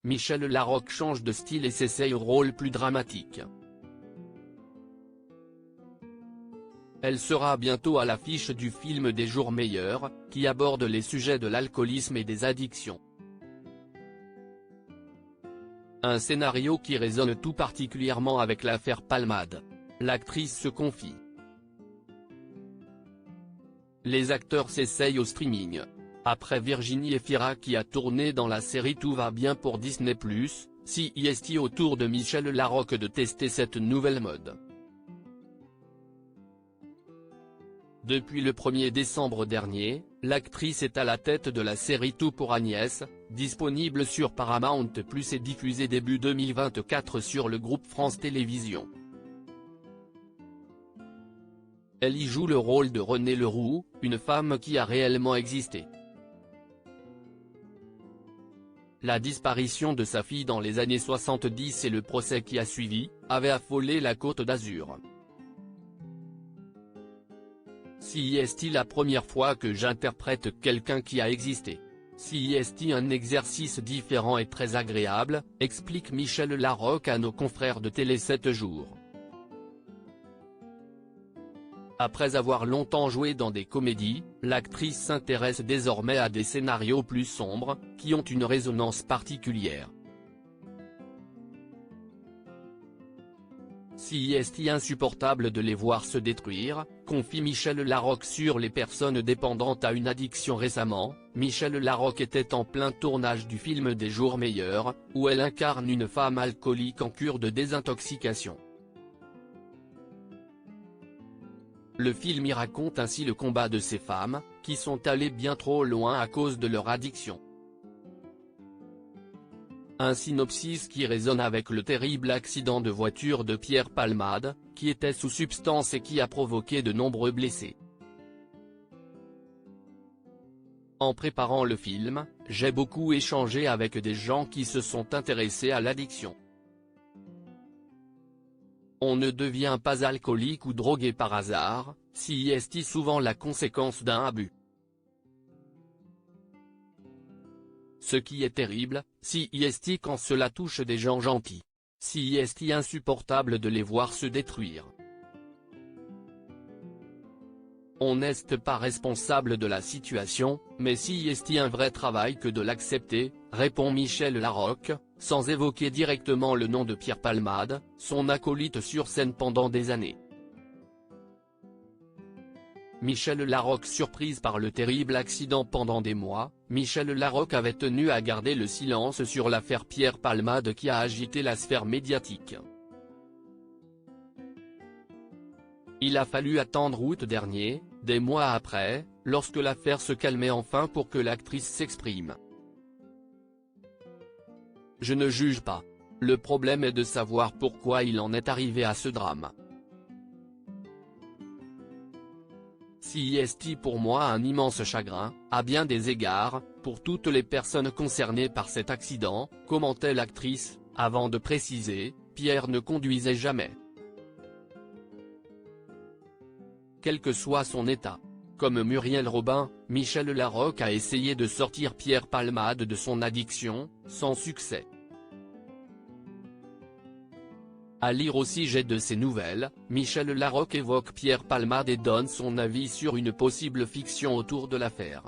Michel Larocque change de style et s'essaye au rôle plus dramatique. Elle sera bientôt à l'affiche du film Des jours meilleurs, qui aborde les sujets de l'alcoolisme et des addictions. Un scénario qui résonne tout particulièrement avec l'affaire Palmade. L'actrice se confie. Les acteurs s'essayent au streaming. Après Virginie Efira qui a tourné dans la série Tout va bien pour Disney+, c'est au tour de Michel Larocque de tester cette nouvelle mode. Depuis le 1er décembre dernier, l'actrice est à la tête de la série Tout pour Agnès, disponible sur Paramount+ et diffusée début 2024 sur le groupe France Télévisions. Elle y joue le rôle de Renée Leroux, une femme qui a réellement existé. La disparition de sa fille dans les années 70 et le procès qui a suivi, avaient affolé la Côte d'Azur. Si est-il la première fois que j'interprète quelqu'un qui a existé? Si est-il un exercice différent et très agréable, explique Michel Larocque à nos confrères de Télé 7 jours. Après avoir longtemps joué dans des comédies, l'actrice s'intéresse désormais à des scénarios plus sombres, qui ont une résonance particulière. Si est insupportable de les voir se détruire, confie Michel Larocque sur les personnes dépendantes à une addiction récemment. Michel Larocque était en plein tournage du film Des jours meilleurs, où elle incarne une femme alcoolique en cure de désintoxication. Le film y raconte ainsi le combat de ces femmes, qui sont allées bien trop loin à cause de leur addiction. Un synopsis qui résonne avec le terrible accident de voiture de Pierre Palmade, qui était sous substance et qui a provoqué de nombreux blessés. En préparant le film, j'ai beaucoup échangé avec des gens qui se sont intéressés à l'addiction. On ne devient pas alcoolique ou drogué par hasard, si est souvent la conséquence d'un abus. Ce qui est terrible, si est quand cela touche des gens gentils. Si est insupportable de les voir se détruire. On n'est pas responsable de la situation, mais si est un vrai travail que de l'accepter, répond Michel Larocque, sans évoquer directement le nom de Pierre Palmade, son acolyte sur scène pendant des années. Michel Larocque surprise par le terrible accident pendant des mois, Michel Larocque avait tenu à garder le silence sur l'affaire Pierre Palmade qui a agité la sphère médiatique. Il a fallu attendre août dernier, des mois après, lorsque l'affaire se calmait enfin pour que l'actrice s'exprime. Je ne juge pas. Le problème est de savoir pourquoi il en est arrivé à ce drame. Si est pour moi un immense chagrin, à bien des égards, pour toutes les personnes concernées par cet accident, commentait l'actrice, avant de préciser, Pierre ne conduisait jamais. Quel que soit son état. Comme Muriel Robin, Michel Larocque a essayé de sortir Pierre Palmade de son addiction, sans succès. À lire au sujet de ces nouvelles, Michel Larocque évoque Pierre Palmade et donne son avis sur une possible fiction autour de l'affaire.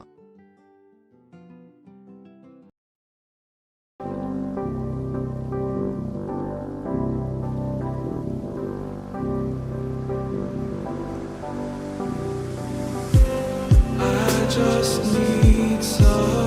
I just need some